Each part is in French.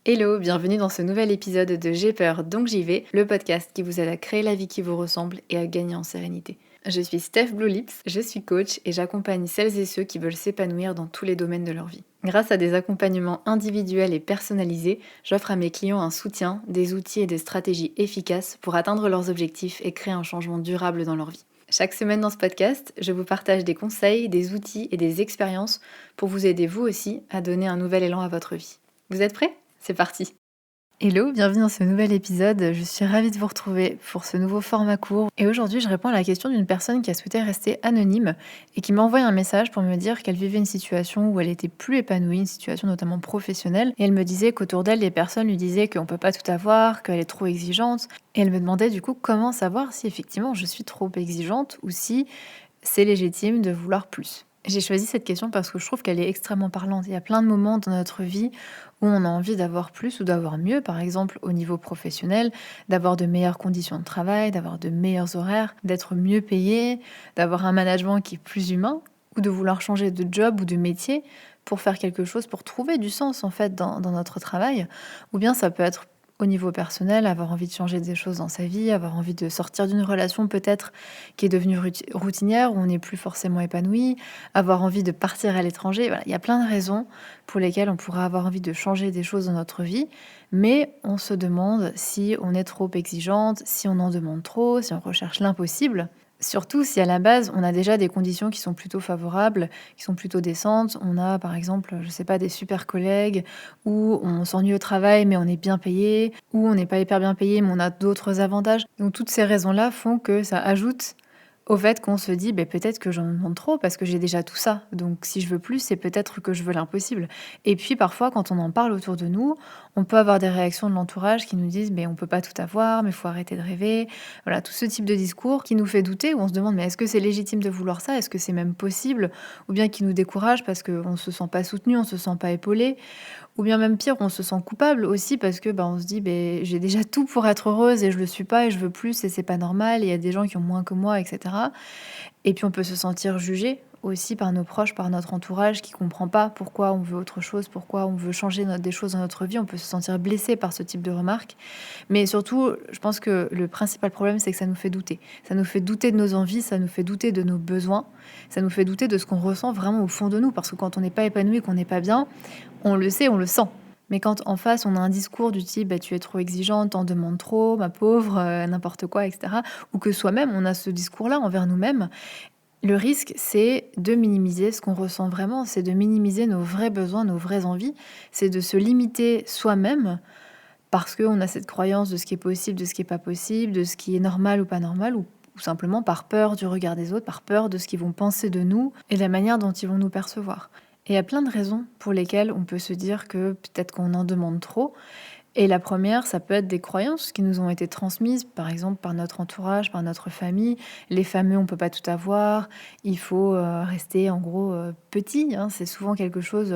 Hello, bienvenue dans ce nouvel épisode de J'ai peur donc j'y vais, le podcast qui vous aide à créer la vie qui vous ressemble et à gagner en sérénité. Je suis Steph Blue Lips, je suis coach et j'accompagne celles et ceux qui veulent s'épanouir dans tous les domaines de leur vie. Grâce à des accompagnements individuels et personnalisés, j'offre à mes clients un soutien, des outils et des stratégies efficaces pour atteindre leurs objectifs et créer un changement durable dans leur vie. Chaque semaine dans ce podcast, je vous partage des conseils, des outils et des expériences pour vous aider vous aussi à donner un nouvel élan à votre vie. Vous êtes prêts ? C'est parti! Hello, bienvenue dans ce nouvel épisode. Je suis ravie de vous retrouver pour ce nouveau format court. Et aujourd'hui, je réponds à la question d'une personne qui a souhaité rester anonyme et qui m'a envoyé un message pour me dire qu'elle vivait une situation où elle était plus épanouie, une situation notamment professionnelle. Et elle me disait qu'autour d'elle, les personnes lui disaient qu'on peut pas tout avoir, qu'elle est trop exigeante. Et elle me demandait du coup comment savoir si effectivement je suis trop exigeante ou si c'est légitime de vouloir plus. J'ai choisi cette question parce que je trouve qu'elle est extrêmement parlante. Il y a plein de moments dans notre vie où on a envie d'avoir plus ou d'avoir mieux, par exemple au niveau professionnel, d'avoir de meilleures conditions de travail, d'avoir de meilleurs horaires, d'être mieux payé, d'avoir un management qui est plus humain, ou de vouloir changer de job ou de métier pour faire quelque chose, pour trouver du sens en fait dans notre travail. Ou bien ça peut être au niveau personnel, avoir envie de changer des choses dans sa vie, avoir envie de sortir d'une relation peut-être qui est devenue routinière, où on n'est plus forcément épanoui, avoir envie de partir à l'étranger. Voilà, il y a plein de raisons pour lesquelles on pourrait avoir envie de changer des choses dans notre vie, mais on se demande si on est trop exigeante, si on en demande trop, si on recherche l'impossible. Surtout si à la base, on a déjà des conditions qui sont plutôt favorables, qui sont plutôt décentes. On a par exemple, je sais pas, des super collègues, où on s'ennuie au travail mais on est bien payé, ou on n'est pas hyper bien payé mais on a d'autres avantages. Donc toutes ces raisons-là font que ça ajoute au fait qu'on se dit: peut-être que j'en demande trop parce que j'ai déjà tout ça. Donc si je veux plus, c'est peut-être que je veux l'impossible». Et puis parfois quand on en parle autour de nous, on peut avoir des réactions de l'entourage qui nous disent: «On peut pas tout avoir, mais il faut arrêter de rêver». Voilà, tout ce type de discours qui nous fait douter, où on se demande: «Mais est-ce que c'est légitime de vouloir ça? Est-ce que c'est même possible?» Ou bien qui nous décourage parce qu'on se sent pas soutenu, on se sent pas épaulé. Ou bien même pire, on se sent coupable aussi parce que, on se dit: j'ai déjà tout pour être heureuse et je le suis pas et je veux plus et c'est pas normal et il y a des gens qui ont moins que moi» et cetera. Et puis on peut se sentir jugé aussi par nos proches, par notre entourage qui comprend pas pourquoi on veut autre chose, pourquoi on veut changer des choses dans notre vie. On peut se sentir blessé par ce type de remarques. Mais surtout, je pense que le principal problème, c'est que ça nous fait douter. Ça nous fait douter de nos envies, ça nous fait douter de nos besoins, ça nous fait douter de ce qu'on ressent vraiment au fond de nous. Parce que quand on n'est pas épanoui, qu'on n'est pas bien, on le sait, on le sent. Mais quand en face, on a un discours du type: tu es trop exigeante, t'en demandes trop, ma pauvre, n'importe quoi, etc. Ou que soi-même, on a ce discours-là envers nous-mêmes, le risque, c'est de minimiser ce qu'on ressent vraiment, c'est de minimiser nos vrais besoins, nos vraies envies, c'est de se limiter soi-même parce qu'on a cette croyance de ce qui est possible, de ce qui est pas possible, de ce qui est normal ou pas normal, ou simplement par peur du regard des autres, par peur de ce qu'ils vont penser de nous et de la manière dont ils vont nous percevoir. Et il y a plein de raisons pour lesquelles on peut se dire que peut-être qu'on en demande trop. Et la première, ça peut être des croyances qui nous ont été transmises, par exemple par notre entourage, par notre famille. Les fameux «on peut pas tout avoir», il faut rester en gros petit, hein. C'est souvent quelque chose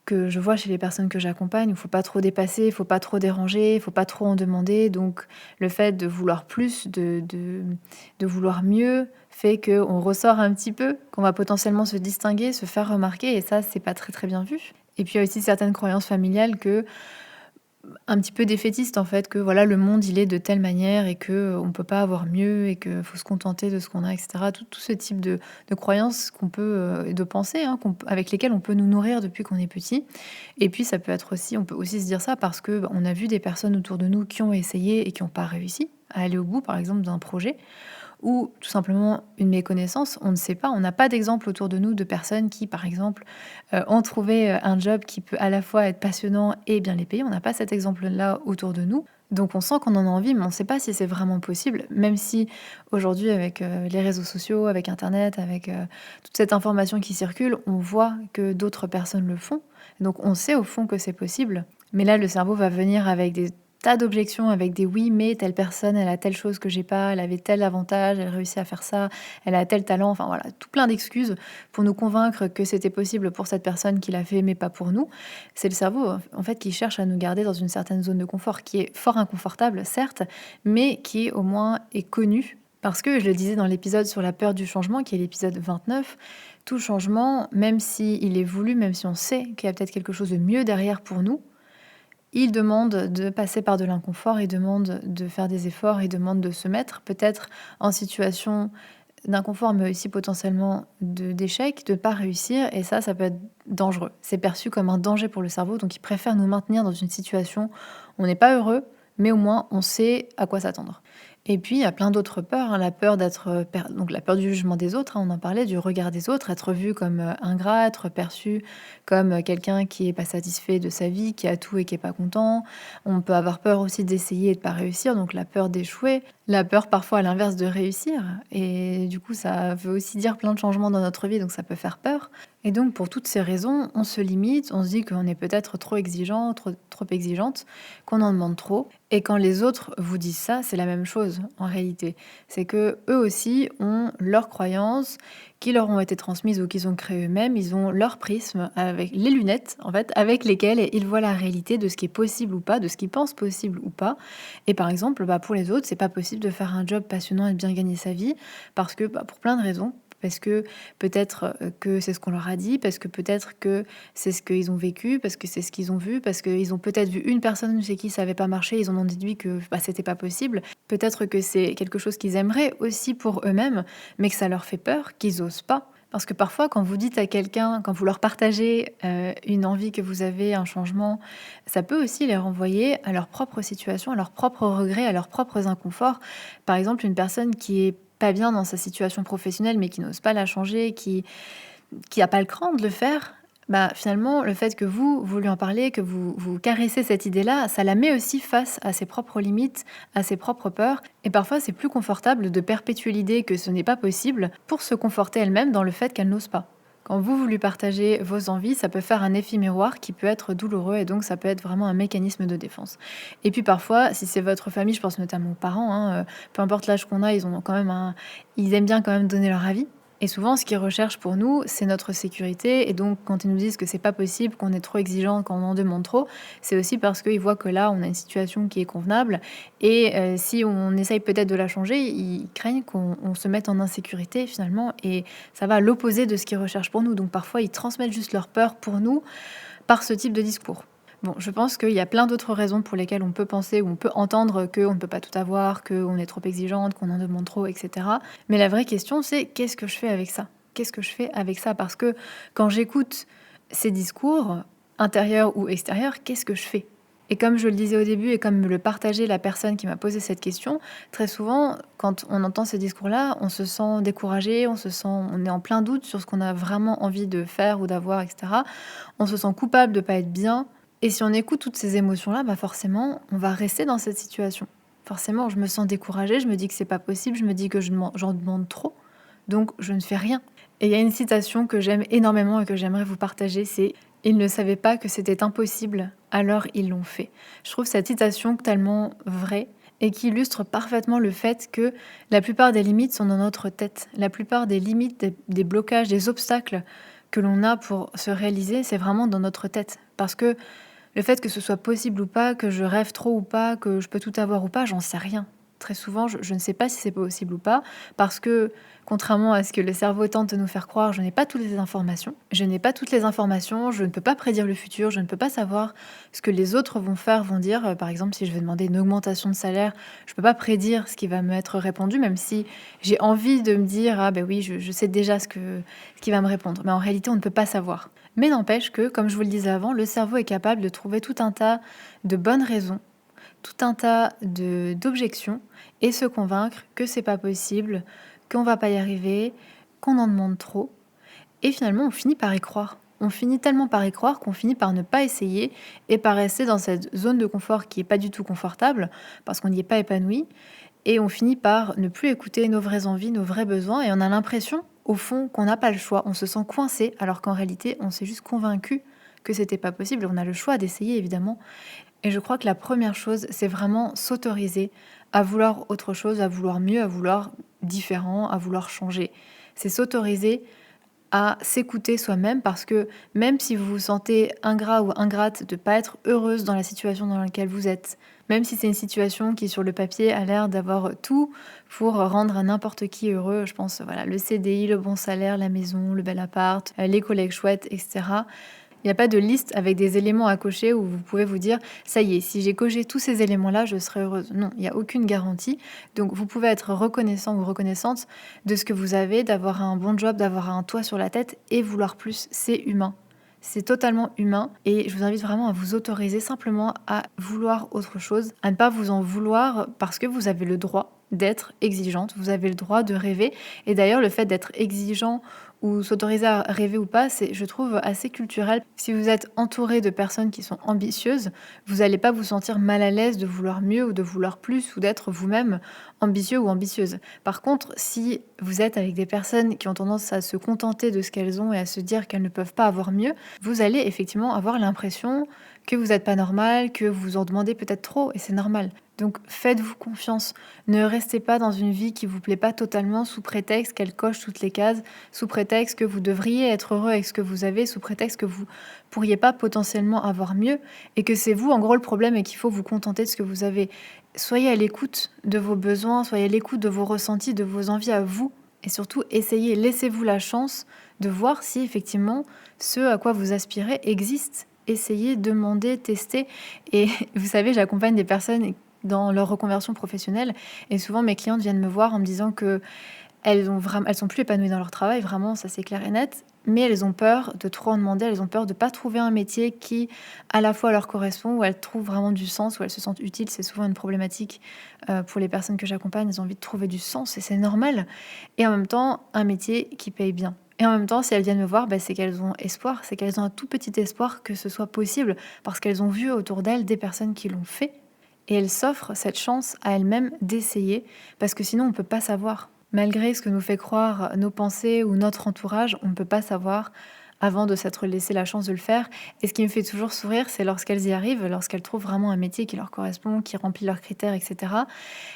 que je vois chez les personnes que j'accompagne. Il faut pas trop dépasser, il faut pas trop déranger, il faut pas trop en demander. Donc le fait de vouloir plus, de vouloir mieux, fait qu'on ressort un petit peu, qu'on va potentiellement se distinguer, se faire remarquer. Et ça, c'est pas très très bien vu. Et puis il y a aussi certaines croyances familiales que un petit peu défaitiste en fait, que voilà, le monde il est de telle manière et que on peut pas avoir mieux et qu'il faut se contenter de ce qu'on a, et cetera. Tout ce type de croyances qu'on peut, et de pensées, hein, avec lesquelles on peut nous nourrir depuis qu'on est petit. Et puis ça peut être aussi, on peut aussi se dire ça parce que, on a vu des personnes autour de nous qui ont essayé et qui ont pas réussi à aller au bout, par exemple, d'un projet. Ou tout simplement une méconnaissance, on ne sait pas, on n'a pas d'exemple autour de nous de personnes qui, par exemple, ont trouvé, un job qui peut à la fois être passionnant et bien les payer. On n'a pas cet exemple-là autour de nous. Donc on sent qu'on en a envie, mais on ne sait pas si c'est vraiment possible, même si aujourd'hui avec, les réseaux sociaux, avec internet, avec, toute cette information qui circule, on voit que d'autres personnes le font. Donc on sait au fond que c'est possible, mais là le cerveau va venir avec des tas d'objections, avec des «oui, mais telle personne, elle a telle chose que j'ai pas, elle avait tel avantage, elle réussit à faire ça, elle a tel talent», enfin voilà, tout plein d'excuses pour nous convaincre que c'était possible pour cette personne qui l'a fait, mais pas pour nous. C'est le cerveau, en fait, qui cherche à nous garder dans une certaine zone de confort, qui est fort inconfortable, certes, mais qui au moins est connue. Parce que, je le disais dans l'épisode sur la peur du changement, qui est l'épisode 29, tout changement, même s'il est voulu, même si on sait qu'il y a peut-être quelque chose de mieux derrière pour nous, ils demandent de passer par de l'inconfort, ils demandent de faire des efforts, ils demandent de se mettre peut-être en situation d'inconfort, mais aussi potentiellement d'échec, de ne pas réussir. Et ça peut être dangereux. C'est perçu comme un danger pour le cerveau, donc il préfère nous maintenir dans une situation où on n'est pas heureux, mais au moins on sait à quoi s'attendre. Et puis, il y a plein d'autres peurs, hein. La peur d'être donc la peur du jugement des autres, hein, on en parlait, du regard des autres, être vu comme ingrat, être perçu comme quelqu'un qui est pas satisfait de sa vie, qui a tout et qui est pas content. On peut avoir peur aussi d'essayer et de pas réussir, donc la peur d'échouer, la peur parfois à l'inverse de réussir. Et du coup, ça veut aussi dire plein de changements dans notre vie, donc ça peut faire peur. Et donc, pour toutes ces raisons, on se limite, on se dit qu'on est peut-être trop exigeant, trop exigeante, qu'on en demande trop. Et quand les autres vous disent ça, c'est la même chose en réalité. C'est que eux aussi ont leurs croyances qui leur ont été transmises ou qu'ils ont créées eux-mêmes. Ils ont leur prisme avec les lunettes, en fait, avec lesquelles ils voient la réalité de ce qui est possible ou pas, de ce qu'ils pensent possible ou pas. Et par exemple, pour les autres, c'est pas possible de faire un job passionnant et de bien gagner sa vie parce que, pour plein de raisons. Parce que peut-être que c'est ce qu'on leur a dit, parce que peut-être que c'est ce qu'ils ont vécu, parce que c'est ce qu'ils ont vu, parce qu'ils ont peut-être vu une personne chez qui ça n'avait pas marché, ils en ont déduit que c'était pas possible. Peut-être que c'est quelque chose qu'ils aimeraient aussi pour eux-mêmes, mais que ça leur fait peur, qu'ils osent pas. Parce que parfois, quand vous dites à quelqu'un, quand vous leur partagez une envie que vous avez, un changement, ça peut aussi les renvoyer à leur propre situation, à leurs propres regrets, à leurs propres inconforts. Par exemple, une personne qui est pas bien dans sa situation professionnelle, mais qui n'ose pas la changer, qui a pas le cran de le faire, finalement, le fait que vous lui en parlez, que vous caressez cette idée-là, ça la met aussi face à ses propres limites, à ses propres peurs. Et parfois, c'est plus confortable de perpétuer l'idée que ce n'est pas possible pour se conforter elle-même dans le fait qu'elle n'ose pas. Quand vous lui partagez vos envies, ça peut faire un effet miroir qui peut être douloureux et donc ça peut être vraiment un mécanisme de défense. Et puis parfois, si c'est votre famille, je pense notamment aux parents, hein, peu importe l'âge qu'on a, ils aiment bien quand même donner leur avis. Et souvent, ce qu'ils recherchent pour nous, c'est notre sécurité. Et donc, quand ils nous disent que c'est pas possible, qu'on est trop exigeant, qu'on en demande trop, c'est aussi parce qu'ils voient que là, on a une situation qui est convenable. Et si on essaye peut-être de la changer, ils craignent qu'on se mette en insécurité finalement. Et ça va à l'opposé de ce qu'ils recherchent pour nous. Donc, parfois, ils transmettent juste leur peur pour nous par ce type de discours. Bon, je pense qu'il y a plein d'autres raisons pour lesquelles on peut penser ou on peut entendre qu'on ne peut pas tout avoir, qu'on est trop exigeante, qu'on en demande trop, etc. Mais la vraie question, c'est qu'est-ce que je fais avec ça? Qu'est-ce que je fais avec ça? Parce que quand j'écoute ces discours, intérieurs ou extérieurs, qu'est-ce que je fais? Et comme je le disais au début et comme me le partageait la personne qui m'a posé cette question, très souvent, quand on entend ces discours-là, on se sent découragé, on est en plein doute sur ce qu'on a vraiment envie de faire ou d'avoir, etc. On se sent coupable de ne pas être bien. Et si on écoute toutes ces émotions-là, forcément, on va rester dans cette situation. Forcément, je me sens découragée, je me dis que c'est pas possible, je me dis que j'en demande trop, donc je ne fais rien. Et il y a une citation que j'aime énormément et que j'aimerais vous partager, c'est «Ils ne savaient pas que c'était impossible, alors ils l'ont fait». Je trouve cette citation tellement vraie et qui illustre parfaitement le fait que la plupart des limites sont dans notre tête. La plupart des limites, des blocages, des obstacles que l'on a pour se réaliser, c'est vraiment dans notre tête. Parce que le fait que ce soit possible ou pas, que je rêve trop ou pas, que je peux tout avoir ou pas, j'en sais rien. Très souvent, je ne sais pas si c'est possible ou pas, parce que, contrairement à ce que le cerveau tente de nous faire croire, je n'ai pas toutes les informations. Je n'ai pas toutes les informations, je ne peux pas prédire le futur, je ne peux pas savoir ce que les autres vont faire, vont dire. Par exemple, si je vais demander une augmentation de salaire, je ne peux pas prédire ce qui va m'être répondu, même si j'ai envie de me dire, ah ben oui, je sais déjà ce qui va me répondre. Mais en réalité, on ne peut pas savoir. Mais n'empêche que, comme je vous le disais avant, le cerveau est capable de trouver tout un tas de bonnes raisons, tout un tas d'objections et se convaincre que c'est pas possible, qu'on va pas y arriver, qu'on en demande trop. Et finalement, on finit par y croire. On finit tellement par y croire qu'on finit par ne pas essayer et par rester dans cette zone de confort qui est pas du tout confortable parce qu'on n'y est pas épanoui. Et on finit par ne plus écouter nos vraies envies, nos vrais besoins et on a l'impression, au fond, qu'on n'a pas le choix. On se sent coincé alors qu'en réalité, on s'est juste convaincu que c'était pas possible. On a le choix d'essayer, évidemment. Et je crois que la première chose, c'est vraiment s'autoriser à vouloir autre chose, à vouloir mieux, à vouloir différent, à vouloir changer. C'est s'autoriser à s'écouter soi-même parce que même si vous vous sentez ingrat ou ingrate de ne pas être heureuse dans la situation dans laquelle vous êtes, même si c'est une situation qui sur le papier a l'air d'avoir tout pour rendre n'importe qui heureux, je pense le CDI, le bon salaire, la maison, le bel appart, les collègues chouettes, etc. Il n'y a pas de liste avec des éléments à cocher où vous pouvez vous dire ça y est, si j'ai coché tous ces éléments-là, je serai heureuse. Non, il n'y a aucune garantie. Donc vous pouvez être reconnaissant ou reconnaissante de ce que vous avez, d'avoir un bon job, d'avoir un toit sur la tête et vouloir plus. C'est humain. C'est totalement humain et je vous invite vraiment à vous autoriser simplement à vouloir autre chose, à ne pas vous en vouloir parce que vous avez le droit d'être exigeante, vous avez le droit de rêver. Et d'ailleurs, le fait d'être exigeant ou s'autoriser à rêver ou pas, c'est, je trouve, assez culturel. Si vous êtes entouré de personnes qui sont ambitieuses, vous n'allez pas vous sentir mal à l'aise de vouloir mieux ou de vouloir plus ou d'être vous-même ambitieux ou ambitieuse. Par contre, si vous êtes avec des personnes qui ont tendance à se contenter de ce qu'elles ont et à se dire qu'elles ne peuvent pas avoir mieux, vous allez effectivement avoir l'impression que vous n'êtes pas normal, que vous en demandez peut-être trop, et c'est normal. Donc faites-vous confiance. Ne restez pas dans une vie qui ne vous plaît pas totalement sous prétexte qu'elle coche toutes les cases, sous prétexte que vous devriez être heureux avec ce que vous avez, sous prétexte que vous pourriez pas potentiellement avoir mieux, et que c'est vous en gros le problème et qu'il faut vous contenter de ce que vous avez. Soyez à l'écoute de vos besoins, soyez à l'écoute de vos ressentis, de vos envies à vous, et surtout essayez, laissez-vous la chance de voir si effectivement ce à quoi vous aspirez existe. Essayez, demandez, testez. Et vous savez, j'accompagne des personnes dans leur reconversion professionnelle et souvent mes clientes viennent me voir en me disant que elles sont plus épanouies dans leur travail, vraiment, ça c'est clair et net, mais elles ont peur de trop en demander, elles ont peur de ne pas trouver un métier qui à la fois leur correspond, où elles trouvent vraiment du sens, où elles se sentent utiles. C'est souvent une problématique pour les personnes que j'accompagne, elles ont envie de trouver du sens et c'est normal. Et en même temps, un métier qui paye bien. Et en même temps, si elles viennent me voir, c'est qu'elles ont espoir, c'est qu'elles ont un tout petit espoir que ce soit possible, parce qu'elles ont vu autour d'elles des personnes qui l'ont fait, et elles s'offrent cette chance à elles-mêmes d'essayer, parce que sinon on ne peut pas savoir. Malgré ce que nous fait croire nos pensées ou notre entourage, on ne peut pas savoir avant de s'être laissé la chance de le faire. Et ce qui me fait toujours sourire, c'est lorsqu'elles y arrivent, lorsqu'elles trouvent vraiment un métier qui leur correspond, qui remplit leurs critères, etc.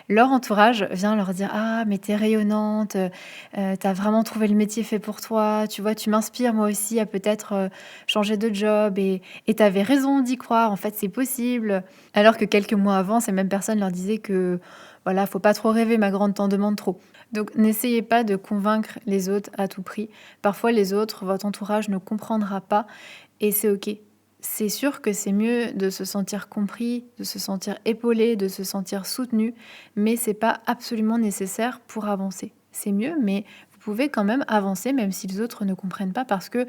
Leur entourage vient leur dire « Ah, mais t'es rayonnante, t'as vraiment trouvé le métier fait pour toi, tu vois, tu m'inspires moi aussi à peut-être changer de job et t'avais raison d'y croire, en fait c'est possible. » Alors que quelques mois avant, ces mêmes personnes leur disaient que voilà, faut pas trop rêver, ma grande, t'en demande trop. Donc n'essayez pas de convaincre les autres à tout prix. Parfois les autres, votre entourage ne comprendra pas et c'est ok. C'est sûr que c'est mieux de se sentir compris, de se sentir épaulé, de se sentir soutenu, mais c'est pas absolument nécessaire pour avancer. C'est mieux, mais vous pouvez quand même avancer même si les autres ne comprennent pas parce que,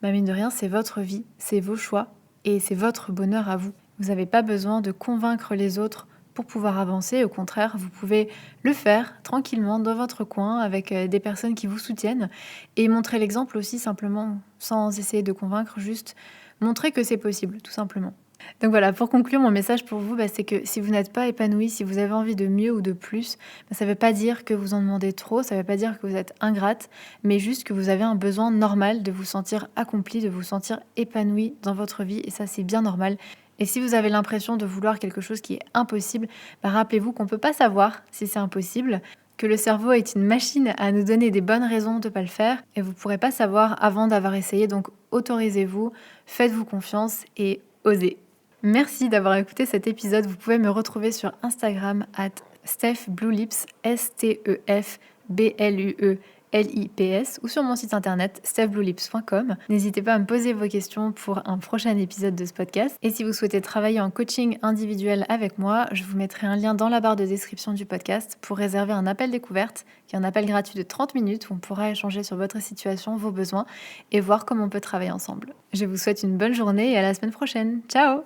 mine de rien, c'est votre vie, c'est vos choix et c'est votre bonheur à vous. Vous n'avez pas besoin de convaincre les autres pour pouvoir avancer. Au contraire, vous pouvez le faire tranquillement dans votre coin avec des personnes qui vous soutiennent et montrer l'exemple aussi simplement sans essayer de convaincre, juste montrer que c'est possible, tout simplement. Donc voilà, pour conclure, mon message pour vous, c'est que si vous n'êtes pas épanoui, si vous avez envie de mieux ou de plus, ça ne veut pas dire que vous en demandez trop, ça ne veut pas dire que vous êtes ingrate, mais juste que vous avez un besoin normal de vous sentir accompli, de vous sentir épanoui dans votre vie, et ça c'est bien normal. Et si vous avez l'impression de vouloir quelque chose qui est impossible, rappelez-vous qu'on ne peut pas savoir si c'est impossible, que le cerveau est une machine à nous donner des bonnes raisons de ne pas le faire, et vous ne pourrez pas savoir avant d'avoir essayé, donc autorisez-vous, faites-vous confiance et osez. Merci d'avoir écouté cet épisode. Vous pouvez me retrouver sur Instagram @stephbluelips, STEFBLUELIPS, ou sur mon site internet stephbluelips.com. N'hésitez pas à me poser vos questions pour un prochain épisode de ce podcast. Et si vous souhaitez travailler en coaching individuel avec moi, je vous mettrai un lien dans la barre de description du podcast pour réserver un appel découverte, qui est un appel gratuit de 30 minutes où on pourra échanger sur votre situation, vos besoins et voir comment on peut travailler ensemble. Je vous souhaite une bonne journée et à la semaine prochaine. Ciao!